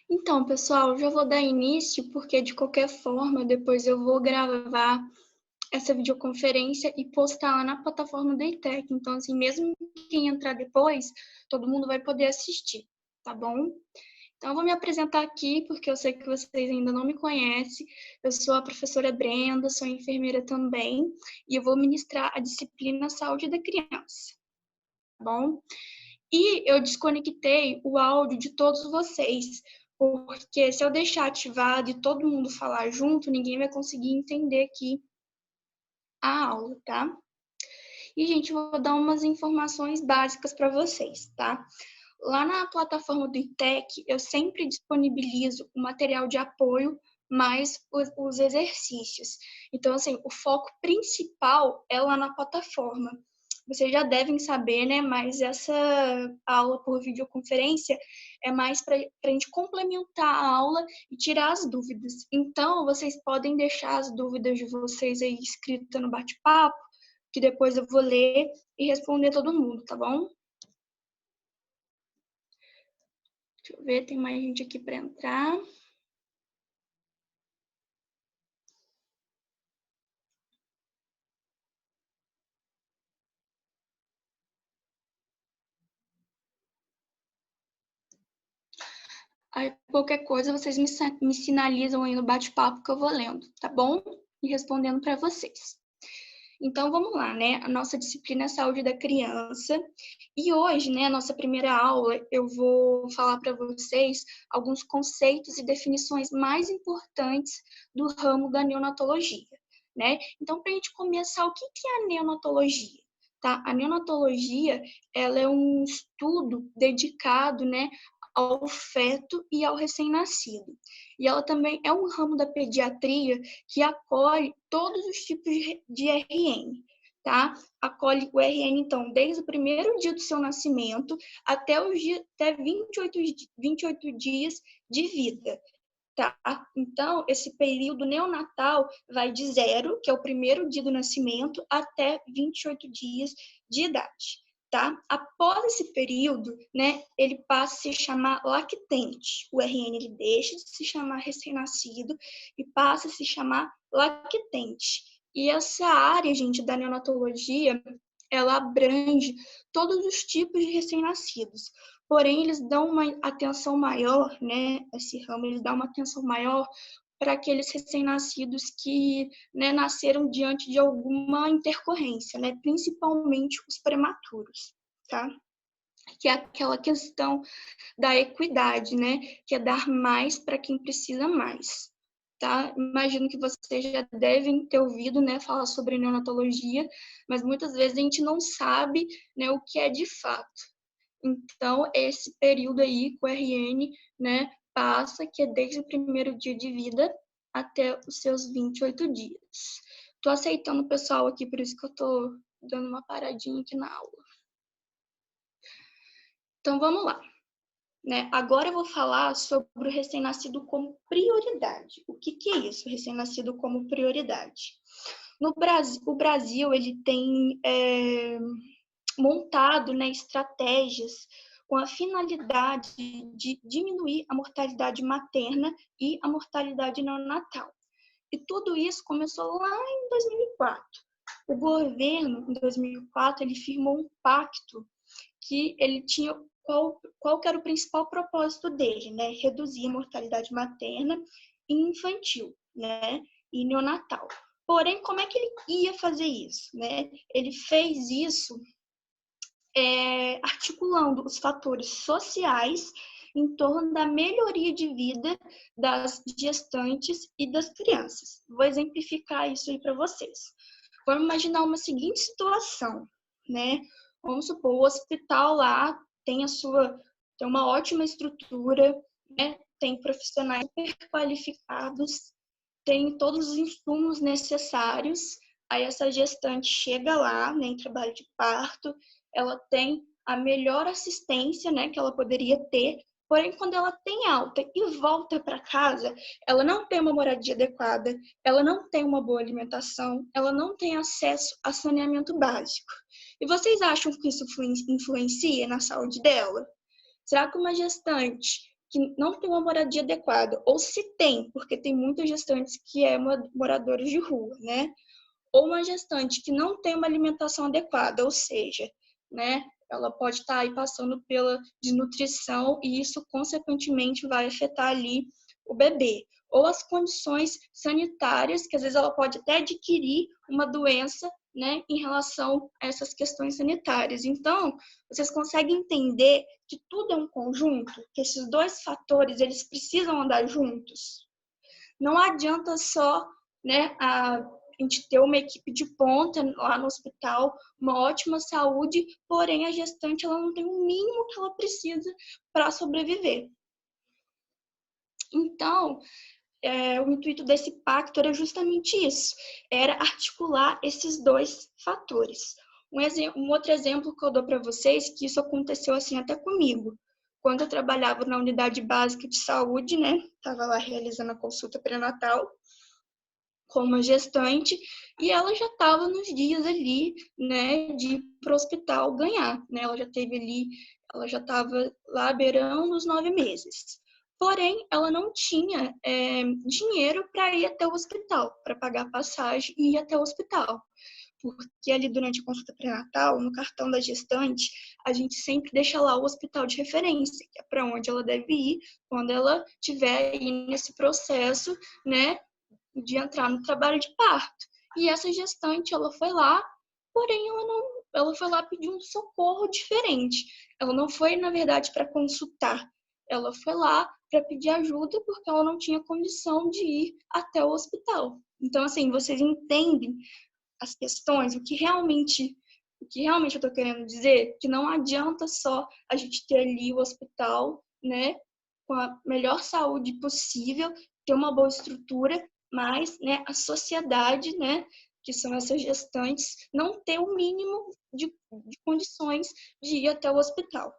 Então, pessoal, já vou dar início, porque de qualquer forma, depois eu vou gravar essa videoconferência e postar lá na plataforma do ITEC. Então, assim, mesmo quem entrar depois, todo mundo vai poder assistir, tá bom? Então, eu vou me apresentar aqui, porque eu sei que vocês ainda não me conhecem. Eu sou a professora Brenda, sou enfermeira também, e eu vou ministrar a disciplina Saúde da Criança, tá bom? E eu desconectei o áudio de todos vocês, porque se eu deixar ativado e todo mundo falar junto, ninguém vai conseguir entender aqui a aula, tá? E, gente, eu vou dar umas informações básicas para vocês, tá? Lá na plataforma do ITEC, eu sempre disponibilizo o material de apoio mais os exercícios. Então, assim, o foco principal é lá na plataforma. Vocês já devem saber, né? Mas essa aula por videoconferência é mais para a gente complementar a aula e tirar as dúvidas. Então, vocês podem deixar as dúvidas de vocês aí escritas no bate-papo, que depois eu vou ler e responder todo mundo, tá bom? Deixa eu ver, tem mais gente aqui para entrar. Aí, qualquer coisa, vocês me sinalizam aí no bate-papo que eu vou lendo, tá bom? E respondendo para vocês. Então, vamos lá, né? A nossa disciplina é Saúde da Criança. E hoje, né, a nossa primeira aula, eu vou falar para vocês alguns conceitos e definições mais importantes do ramo da neonatologia, né? Então, para a gente começar, o que é a neonatologia? Tá? A neonatologia, ela é um estudo dedicado, né, ao feto e ao recém-nascido. E ela também é um ramo da pediatria que acolhe todos os tipos de RN, tá? Acolhe o RN, então, desde o primeiro dia do seu nascimento até 28 dias de vida, tá? Então, esse período neonatal vai de 0, que é o primeiro dia do nascimento, até 28 dias de idade. Tá? Após esse período, né, ele passa a se chamar lactente. O RN ele deixa de se chamar recém-nascido e passa a se chamar lactente. E essa área, gente, da neonatologia, ela abrange todos os tipos de recém-nascidos. Porém, eles dão uma atenção maior, né, esse ramo, eles dão uma atenção maior para aqueles recém-nascidos que, né, nasceram diante de alguma intercorrência, né, principalmente os prematuros, tá? Que é aquela questão da equidade, né, que é dar mais para quem precisa mais, tá? Imagino que vocês já devem ter ouvido, né, falar sobre neonatologia, mas muitas vezes a gente não sabe, né, o que é de fato. Então, esse período aí com o RN, né, passa, que é desde o primeiro dia de vida até os seus 28 dias. Tô aceitando o pessoal aqui, por isso que eu tô dando uma paradinha aqui na aula. Então, vamos lá. Né? Agora eu vou falar sobre o recém-nascido como prioridade. O que é isso, recém-nascido como prioridade? No Brasil, o Brasil ele tem montado, né, estratégias com a finalidade de diminuir a mortalidade materna e a mortalidade neonatal. E tudo isso começou lá em 2004. O governo, em 2004, ele firmou um pacto que ele tinha qual que era o principal propósito dele, né? Reduzir a mortalidade materna e infantil, né? E neonatal. Porém, como é que ele ia fazer isso, né? Ele fez isso articulando os fatores sociais em torno da melhoria de vida das gestantes e das crianças. Vou exemplificar isso aí para vocês. Vamos imaginar uma seguinte situação, né? Vamos supor, o hospital lá tem uma ótima estrutura, né? Tem profissionais super qualificados, tem todos os insumos necessários. Aí essa gestante chega lá, né, em trabalho de parto, ela tem a melhor assistência, né, que ela poderia ter. Porém, quando ela tem alta e volta para casa, ela não tem uma moradia adequada, ela não tem uma boa alimentação, ela não tem acesso a saneamento básico. E vocês acham que isso influencia na saúde dela? Será que uma gestante que não tem uma moradia adequada, ou se tem, porque tem muitas gestantes que é moradores de rua, né? Ou uma gestante que não tem uma alimentação adequada, ou seja, né, ela pode estar aí passando pela desnutrição e isso, consequentemente, vai afetar ali o bebê. Ou as condições sanitárias, que às vezes ela pode até adquirir uma doença, né, em relação a essas questões sanitárias. Então, vocês conseguem entender que tudo é um conjunto, que esses dois fatores, eles precisam andar juntos. Não adianta só, né, a gente ter uma equipe de ponta lá no hospital, uma ótima saúde, porém a gestante ela não tem o mínimo que ela precisa para sobreviver. Então, o intuito desse pacto era justamente isso, era articular esses dois fatores. Um outro exemplo que eu dou para vocês, que isso aconteceu assim até comigo. Quando eu trabalhava na unidade básica de saúde, né, estava lá realizando a consulta pré-natal com uma gestante, e ela já estava nos dias ali, né, de ir para o hospital ganhar, né, ela já estava lá beirando os 9 meses. Porém, ela não tinha dinheiro para ir até o hospital, para pagar a passagem e ir até o hospital. Porque ali durante a consulta pré-natal, no cartão da gestante, a gente sempre deixa lá o hospital de referência, que é para onde ela deve ir quando ela estiver aí nesse processo, né, de entrar no trabalho de parto. E essa gestante, ela foi lá, porém ela foi lá pedir um socorro diferente. Ela não foi, na verdade, para consultar. Ela foi lá para pedir ajuda porque ela não tinha condição de ir até o hospital. Então, assim, vocês entendem as questões, o que realmente eu estou querendo dizer, que não adianta só a gente ter ali o hospital, né, com a melhor saúde possível, ter uma boa estrutura, mas, né, a sociedade, né, que são essas gestantes, não ter o mínimo de condições de ir até o hospital,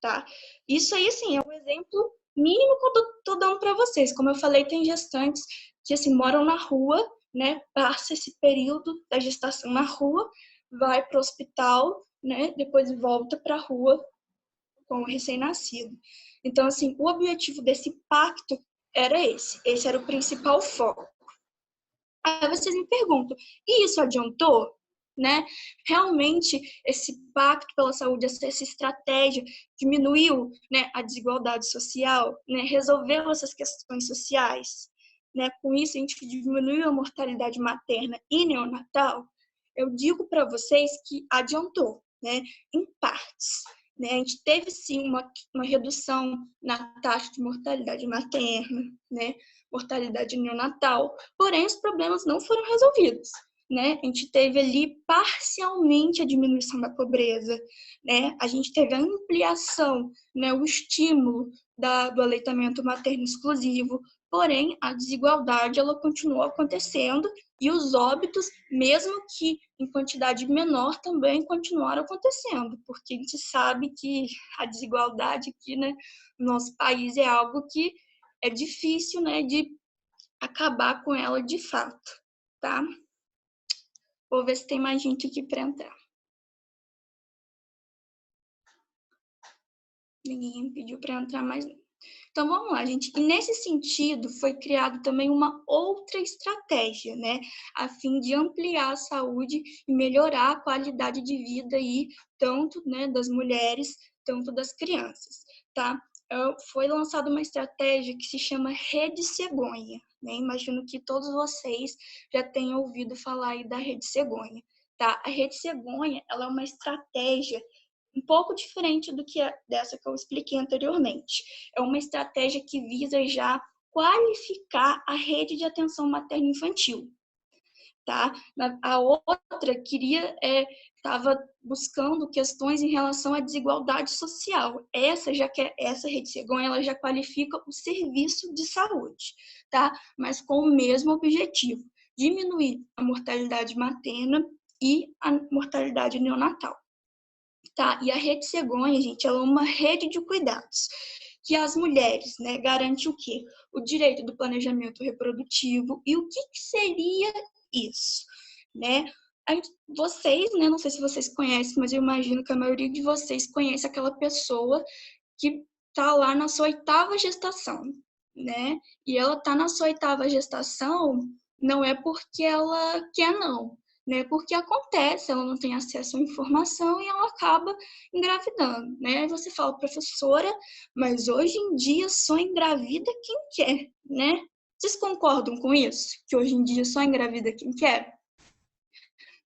tá? Isso aí, assim, é um exemplo mínimo que eu tô dando para vocês. Como eu falei, tem gestantes que, assim, moram na rua, né, passa esse período da gestação na rua, vai para o hospital, né, depois volta para a rua com o recém-nascido. Então, assim, o objetivo desse pacto era esse. Esse era o principal foco. Aí vocês me perguntam, e isso adiantou? Né? Realmente, esse pacto pela saúde, essa estratégia diminuiu, né, a desigualdade social, né, resolveu essas questões sociais? Né? Com isso, a gente diminuiu a mortalidade materna e neonatal? Eu digo para vocês que adiantou, né, em partes. Né? A gente teve, sim, uma redução na taxa de mortalidade materna, né? Mortalidade neonatal, porém os problemas não foram resolvidos. Né? A gente teve ali parcialmente a diminuição da pobreza, né? A gente teve a ampliação, né, o estímulo do aleitamento materno exclusivo, porém a desigualdade ela continuou acontecendo e os óbitos, mesmo que em quantidade menor, também continuaram acontecendo, porque a gente sabe que a desigualdade aqui, né, no nosso país é algo que é difícil, né, de acabar com ela de fato, tá? Vou ver se tem mais gente aqui para entrar. Ninguém pediu para entrar mais. Então vamos lá, gente. E nesse sentido foi criado também uma outra estratégia, né, a fim de ampliar a saúde e melhorar a qualidade de vida aí tanto, né, das mulheres, tanto das crianças, tá? Foi lançada uma estratégia que se chama Rede Cegonha, né? Imagino que todos vocês já tenham ouvido falar aí da Rede Cegonha, tá? A Rede Cegonha, ela é uma estratégia um pouco diferente do que dessa que eu expliquei anteriormente. É uma estratégia que visa já qualificar a rede de atenção materno-infantil. Tá? A outra estava buscando questões em relação à desigualdade social. Essa Rede Cegonha, ela já qualifica o serviço de saúde, tá? Mas com o mesmo objetivo, diminuir a mortalidade materna e a mortalidade neonatal. Tá? E a Rede Cegonha, gente, ela é uma rede de cuidados que as mulheres, né, garante o quê? O direito do planejamento reprodutivo. E o que seria isso? Né? Vocês, né, não sei se vocês conhecem, mas eu imagino que a maioria de vocês conhece aquela pessoa que está lá na sua 8ª gestação, né? E ela está na sua 8ª gestação, não é porque ela quer, não, né? Porque acontece, ela não tem acesso à informação e ela acaba engravidando, né? Aí você fala, professora, mas hoje em dia só engravida quem quer, né? Vocês concordam com isso? Que hoje em dia só engravida quem quer?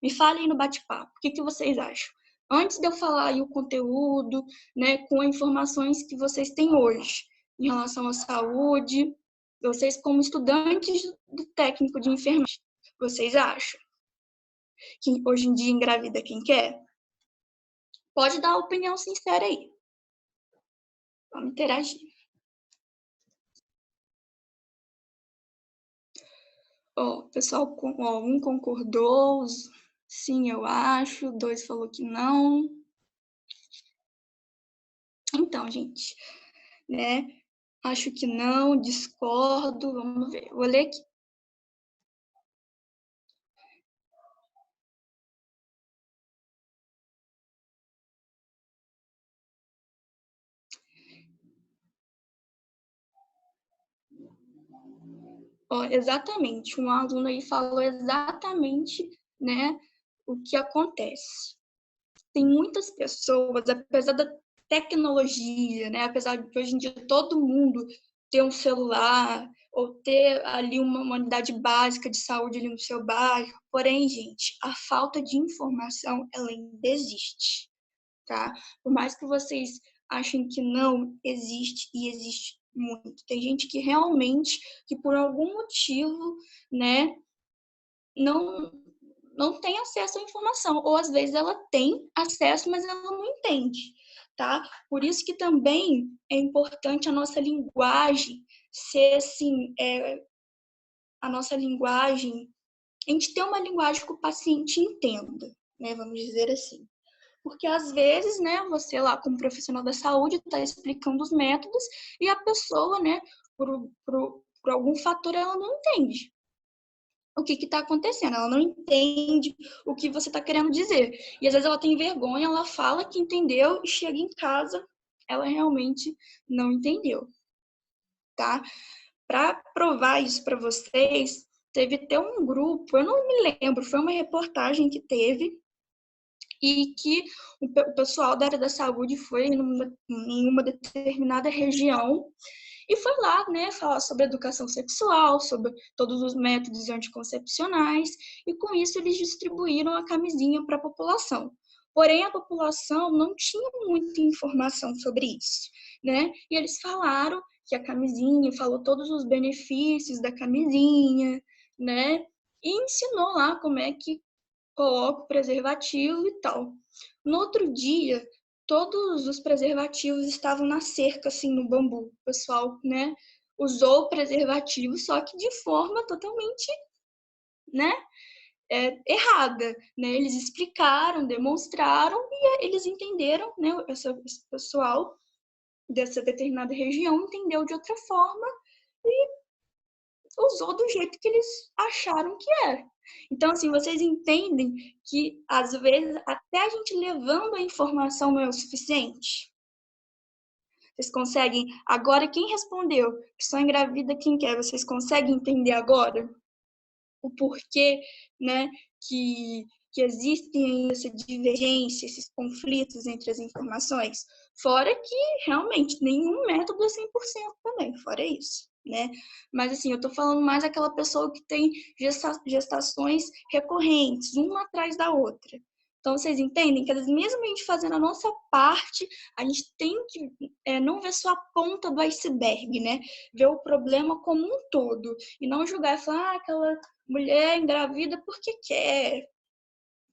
Me falem no bate-papo, o que vocês acham? Antes de eu falar aí o conteúdo, né, com informações que vocês têm hoje em relação à saúde, vocês como estudantes do técnico de enfermagem, vocês acham que hoje em dia engravida quem quer? Pode dar a opinião sincera aí. Vamos interagir. O pessoal, um concordou, sim, eu acho, 2 falou que não. Então, gente, né? Acho que não, discordo, vamos ver. Vou ler aqui. Ó, exatamente, um aluno aí falou exatamente, né, o que acontece. Tem muitas pessoas, apesar da tecnologia, né, apesar de hoje em dia todo mundo ter um celular ou ter ali uma unidade básica de saúde ali no seu bairro, porém, gente, a falta de informação, ela ainda existe, tá? Por mais que vocês achem que não, existe e existe muito. Tem gente que realmente, que por algum motivo, né, não não tem acesso à informação, ou às vezes ela tem acesso, mas ela não entende, tá? Por isso que também é importante a nossa linguagem ser assim, a nossa linguagem, a gente ter uma linguagem que o paciente entenda, né? Vamos dizer assim. Porque às vezes, né, você lá como profissional da saúde está explicando os métodos e a pessoa, né, por algum fator ela não entende o que está acontecendo, ela não entende o que você está querendo dizer. E às vezes ela tem vergonha, ela fala que entendeu e chega em casa, ela realmente não entendeu, tá? Para provar isso para vocês, teve até um grupo, eu não me lembro, foi uma reportagem que teve, e que o pessoal da área da saúde foi em uma determinada região e foi lá, né, falar sobre educação sexual, sobre todos os métodos anticoncepcionais, e com isso eles distribuíram a camisinha para a população. Porém, a população não tinha muita informação sobre isso, né? E eles falaram que a camisinha, falou todos os benefícios da camisinha, né? E ensinou lá como é que coloco o preservativo e tal. No outro dia, todos os preservativos estavam na cerca, assim, no bambu. O pessoal, né, usou o preservativo, só que de forma totalmente, né, errada, né? Eles explicaram, demonstraram e eles entenderam, né, esse pessoal dessa determinada região entendeu de outra forma e usou do jeito que eles acharam que era. Então, assim, vocês entendem que, às vezes, até a gente levando a informação não é o suficiente? Vocês conseguem? Agora, quem respondeu que só engravida quem quer, vocês conseguem entender agora o porquê, né, que existem essa divergência, esses conflitos entre as informações? Fora que, realmente, nenhum método é 100% também, fora isso, né? Mas, assim, eu tô falando mais aquela pessoa que tem gestações recorrentes, uma atrás da outra. Então, vocês entendem que, às vezes, mesmo a gente fazendo a nossa parte, a gente tem que não ver só a ponta do iceberg, né? Ver o problema como um todo. E não julgar e falar, aquela mulher engravida porque quer.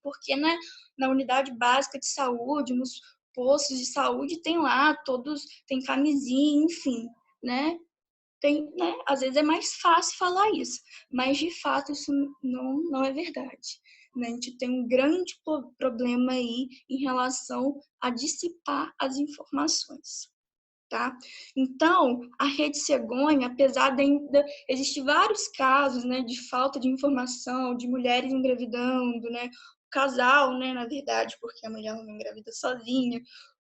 Porque, né, na unidade básica de saúde, nos postos de saúde, tem lá todos, tem camisinha, enfim, né? Tem, né? Às vezes é mais fácil falar isso, mas de fato isso não é verdade. Né? A gente tem um grande problema aí em relação a dissipar as informações. Tá? Então, a Rede Cegonha, apesar de ainda existir vários casos, né, de falta de informação, de mulheres engravidando, né, o casal, né, na verdade, porque a mulher não engravida sozinha,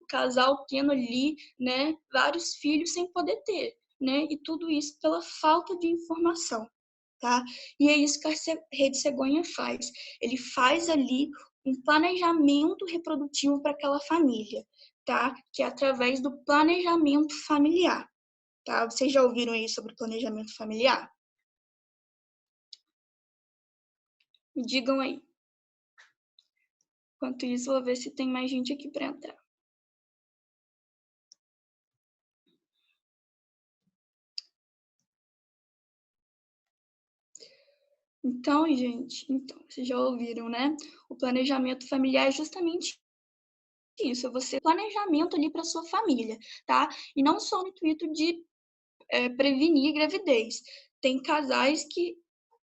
casal tendo ali, né, vários filhos sem poder ter, né? E tudo isso pela falta de informação, tá? E é isso que a Rede Cegonha faz. Ele faz ali um planejamento reprodutivo para aquela família, tá? Que é através do planejamento familiar, tá? Vocês já ouviram aí sobre planejamento familiar? Me digam aí. Enquanto isso, vou ver se tem mais gente aqui para entrar. Então, gente, vocês já ouviram, né? O planejamento familiar é justamente isso, é você planejamento ali para sua família, tá? E não só no intuito de prevenir gravidez. Tem casais que,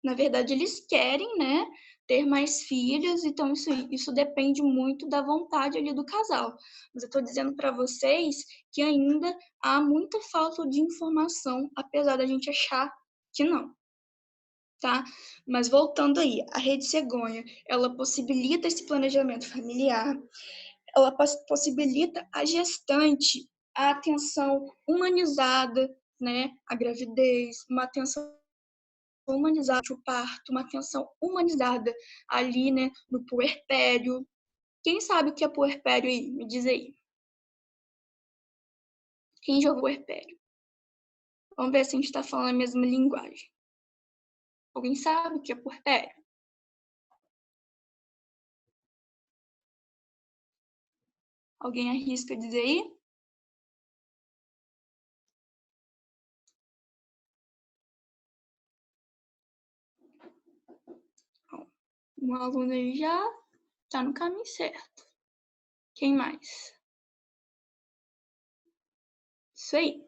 na verdade, eles querem, né, ter mais filhos, então isso depende muito da vontade ali do casal. Mas eu estou dizendo para vocês que ainda há muita falta de informação, apesar da gente achar que não. Tá? Mas voltando aí, a Rede Cegonha, ela possibilita esse planejamento familiar, ela possibilita a gestante a atenção humanizada, né, à gravidez, uma atenção humanizada ao parto, uma atenção humanizada ali, né, no puerpério. Quem sabe o que é puerpério aí? Me diz aí. Quem já ouviu puerpério? Vamos ver se a gente está falando a mesma linguagem. Alguém sabe o que é puerpério? Alguém arrisca dizer aí? Um aluno aí já está no caminho certo. Quem mais? Isso aí.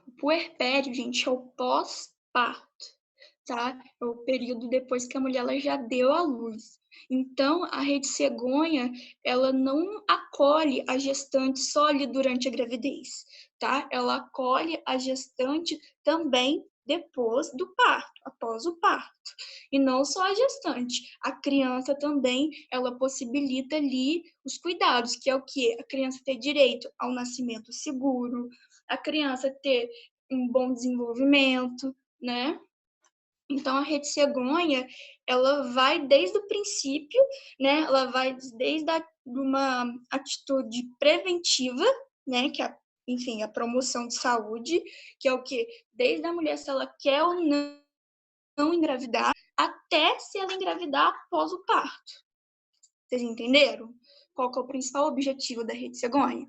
O puerpério, gente, é o pós-parto, tá? É o período depois que a mulher ela já deu à luz. Então, a Rede Cegonha, ela não acolhe a gestante só ali durante a gravidez, tá? Ela acolhe a gestante também depois do parto, após o parto. E não só a gestante, a criança também, ela possibilita ali os cuidados, que é o quê? A criança ter direito ao nascimento seguro, a criança ter um bom desenvolvimento, né? Então, a Rede Cegonha, ela vai desde o princípio, né? Ela vai desde uma atitude preventiva, né? Que é, enfim, a promoção de saúde, que é o quê? Desde a mulher, se ela quer ou não engravidar, até se ela engravidar após o parto. Vocês entenderam? Qual que é o principal objetivo da Rede Cegonha?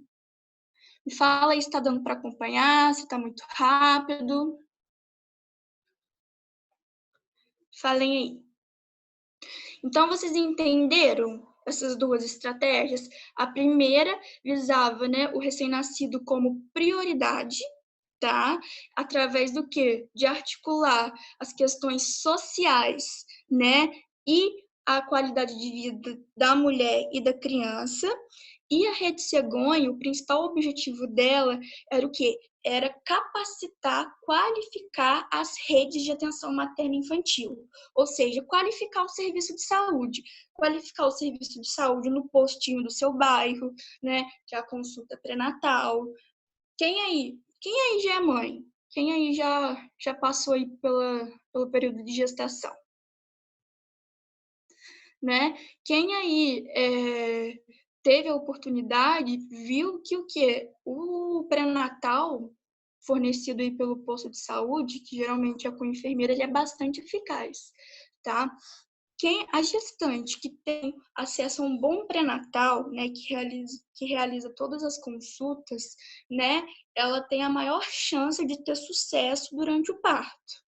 Me fala aí se está dando para acompanhar, se está muito rápido. Falem aí. Então, vocês entenderam essas duas estratégias? A primeira visava, né, o recém-nascido como prioridade, tá? Através do quê? De articular as questões sociais, né? E a qualidade de vida da mulher e da criança. E a Rede Cegonha, o principal objetivo dela era o quê? Era capacitar, qualificar as redes de atenção materno-infantil, ou seja, qualificar o serviço de saúde, qualificar o serviço de saúde no postinho do seu bairro, né, que é a consulta pré-natal. Quem aí já é mãe? Quem aí já passou aí pelo período de gestação? Né? Quem aí teve a oportunidade, viu que o quê? O pré-natal fornecido aí pelo posto de saúde, que geralmente é com enfermeira, ele é bastante eficaz, tá? A gestante que tem acesso a um bom pré-natal, né, que realiza todas as consultas, né, ela tem a maior chance de ter sucesso durante o parto,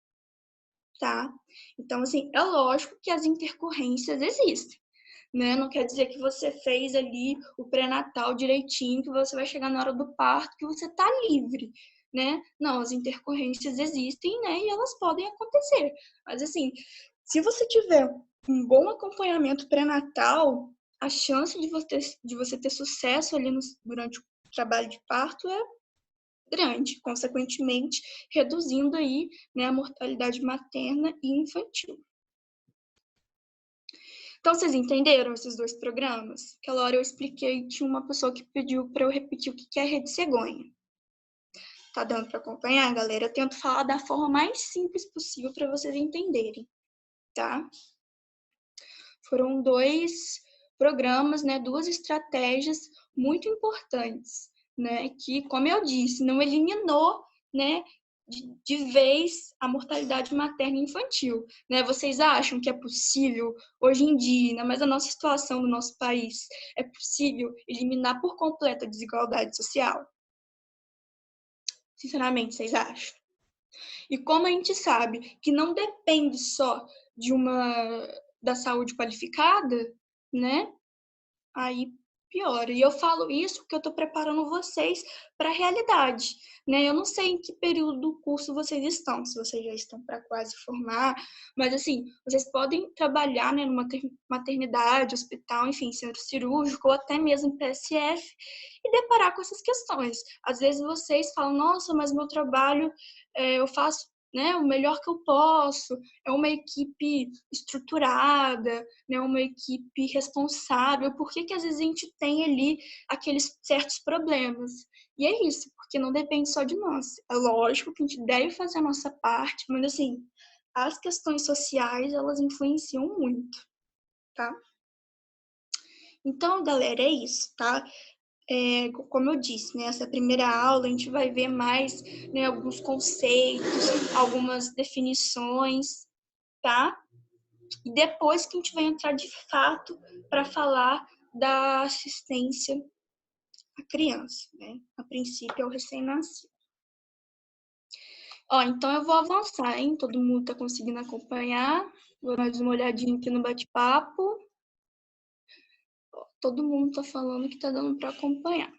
tá? Então, assim, é lógico que as intercorrências existem, né? Não quer dizer que você fez ali o pré-natal direitinho, que você vai chegar na hora do parto, que você tá livre, né? Não, as intercorrências existem, né? E elas podem acontecer. Mas, assim, se você tiver um bom acompanhamento pré-natal, a chance de você ter sucesso ali durante o trabalho de parto é grande, consequentemente reduzindo aí, né, a mortalidade materna e infantil. Então, vocês entenderam esses dois programas? Aquela hora eu expliquei, tinha uma pessoa que pediu para eu repetir o que é rede cegonha. Tá dando para acompanhar, galera? Eu tento falar da forma mais simples possível para vocês entenderem, tá? Foram dois programas, né, duas estratégias muito importantes, né, que, como eu disse, não eliminou, né, de vez a mortalidade materna e infantil, né? Vocês acham que é possível, hoje em dia, ainda mais a nossa situação no nosso país, é possível eliminar por completo a desigualdade social? Sinceramente, vocês acham? E como a gente sabe que não depende só da saúde qualificada, né? Aí piora. E eu falo isso porque eu estou preparando vocês para a realidade, né? Eu não sei em que período do curso vocês estão, se vocês já estão para quase formar, mas assim, vocês podem trabalhar, né, numa maternidade, hospital, enfim, centro cirúrgico ou até mesmo em PSF e deparar com essas questões. Às vezes vocês falam, nossa, mas meu trabalho eu faço, né, o melhor que eu posso, é uma equipe estruturada, né, uma equipe responsável. Por que às vezes a gente tem ali aqueles certos problemas? E é isso, porque não depende só de nós. É lógico que a gente deve fazer a nossa parte, mas assim, as questões sociais, elas influenciam muito, tá? Então, galera, é isso, tá? Como eu disse, né, essa primeira aula a gente vai ver mais, né, alguns conceitos, algumas definições, tá? E depois que a gente vai entrar de fato para falar da assistência à criança, né? A princípio é o recém-nascido. Ó, então eu vou avançar, hein? Todo mundo tá conseguindo acompanhar. Vou dar mais uma olhadinha aqui no bate-papo. Todo mundo tá falando que tá dando para acompanhar.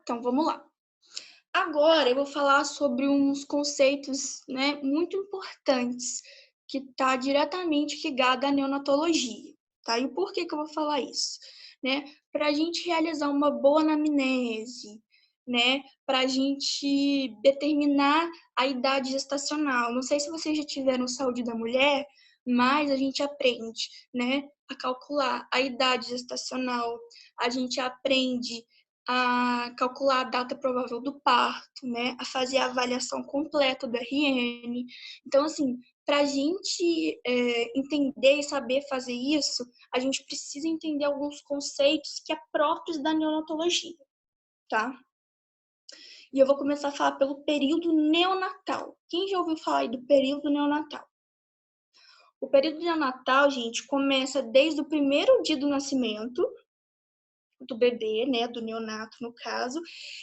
Então, vamos lá. Agora eu vou falar sobre uns conceitos, né, muito importantes que está diretamente ligado à neonatologia, tá? E por que eu vou falar isso? Né? Para a gente realizar uma boa anamnese, né? Para a gente determinar a idade gestacional. Não sei se vocês já tiveram saúde da mulher, mas a gente aprende, né, a calcular a idade gestacional, a gente aprende a calcular a data provável do parto, né? A fazer a avaliação completa do RN. Então, assim, para a gente entender e saber fazer isso, a gente precisa entender alguns conceitos que é próprios da neonatologia, tá? E eu vou começar a falar pelo período neonatal. Quem já ouviu falar aí do período neonatal? O período neonatal, gente, começa desde o primeiro dia do nascimento do bebê, né, do neonato no caso,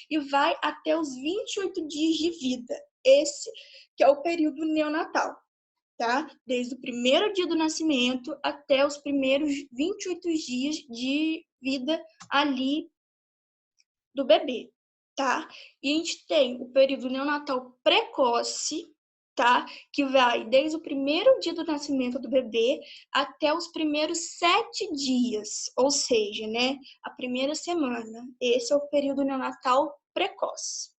e vai até os 28 dias de vida. Esse que é o período neonatal, tá? Desde o primeiro dia do nascimento até os primeiros 28 dias de vida ali do bebê, tá? E a gente tem o período neonatal precoce, tá? Que vai desde o primeiro dia do nascimento do bebê até os primeiros 7 dias, ou seja, né, a primeira semana. Esse é o período neonatal precoce.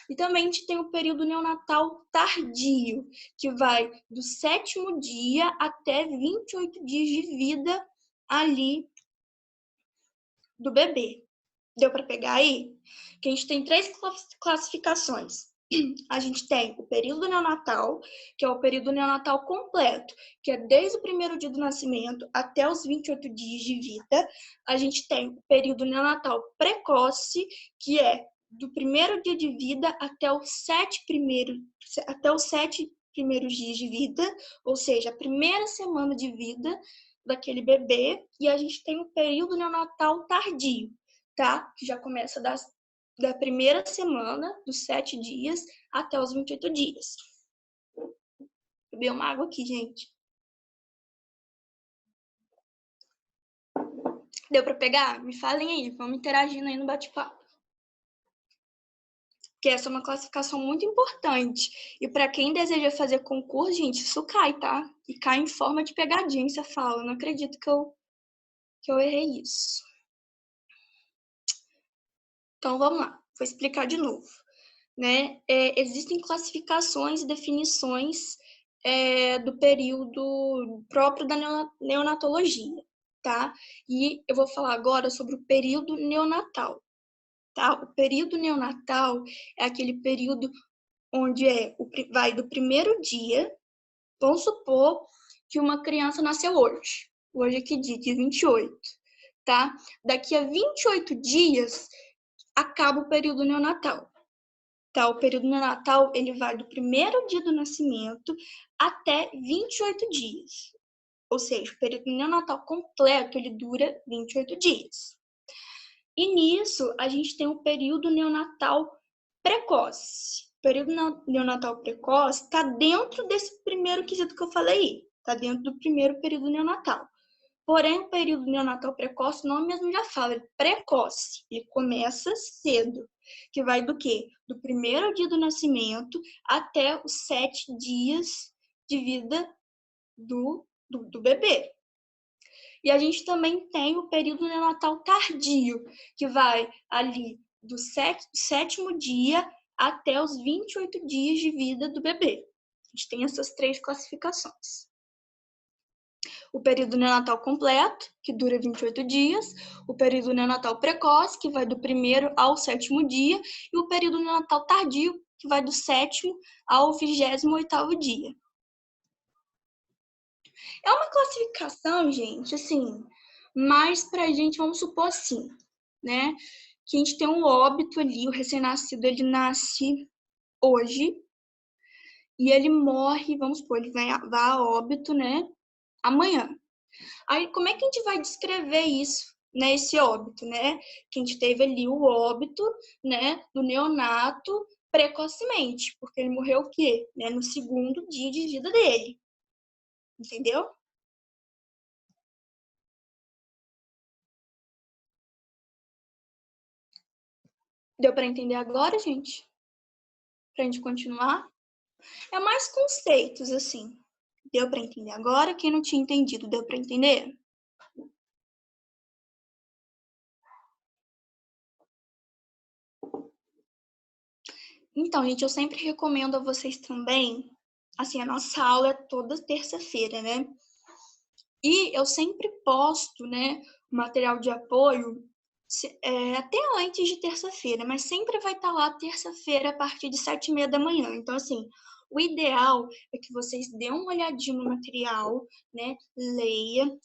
E também a gente tem o período neonatal tardio, que vai do 7º dia até 28 dias de vida ali do bebê. Deu para pegar aí? Que a gente tem 3 classificações. A gente tem o período neonatal, que é o período neonatal completo, que é desde o primeiro dia do nascimento até os 28 dias de vida. A gente tem o período neonatal precoce, que é do primeiro dia de vida até os 7 primeiros dias de vida, ou seja, a primeira semana de vida daquele bebê. E a gente tem o período neonatal tardio, tá? Que já começa da primeira semana, dos 7 dias, até os 28 dias. Beber uma água aqui, gente. Deu para pegar? Me falem aí, vamos interagindo aí no bate-papo. Porque essa é uma classificação muito importante. E para quem deseja fazer concurso, gente, isso cai, tá? E cai em forma de pegadinha, você fala. Eu não acredito que eu errei isso. Então, vamos lá. Vou explicar de novo. né, existem classificações e definições do período próprio da neonatologia, tá? E eu vou falar agora sobre o período neonatal, tá? O período neonatal é aquele período onde vai do primeiro dia, vamos supor que uma criança nasceu hoje. Hoje é que dia 28, tá? Daqui a 28 dias acaba o período neonatal. Tá, o período neonatal, ele vai do primeiro dia do nascimento até 28 dias. Ou seja, o período neonatal completo, ele dura 28 dias. E nisso, a gente tem o período neonatal precoce. O período neonatal precoce está dentro desse primeiro quesito que eu falei. Está dentro do primeiro período neonatal. Porém, o período neonatal precoce, o nome mesmo já fala, é precoce. Ele começa cedo, que vai do quê? Do primeiro dia do nascimento até os 7 dias de vida do bebê. E a gente também tem o período neonatal tardio, que vai ali do sétimo dia até os 28 dias de vida do bebê. A gente tem essas 3 classificações. O período neonatal completo, que dura 28 dias, o período neonatal precoce, que vai do primeiro ao 7º dia, e o período neonatal tardio, que vai do 7º ao 28º dia. É uma classificação, gente, assim, mais pra gente, vamos supor assim, né? Que a gente tem um óbito ali, o recém-nascido, ele nasce hoje, e ele morre, vamos supor, ele vai a óbito, né? Amanhã. Aí, como é que a gente vai descrever isso, né? Esse óbito, né? Que a gente teve ali o óbito, né? Do neonato precocemente, porque ele morreu o quê? Né? No 2º dia de vida dele. Entendeu? Deu para entender agora, gente? Pra gente continuar? É mais conceitos, assim. Deu para entender agora? Quem não tinha entendido, deu para entender? Então, gente, eu sempre recomendo a vocês também, assim, a nossa aula é toda terça-feira, né? E eu sempre posto, né, material de apoio até antes de terça-feira, mas sempre vai estar lá terça-feira a partir de 7h30 da manhã. Então, assim, o ideal é que vocês dêem uma olhadinha no material, né, leia,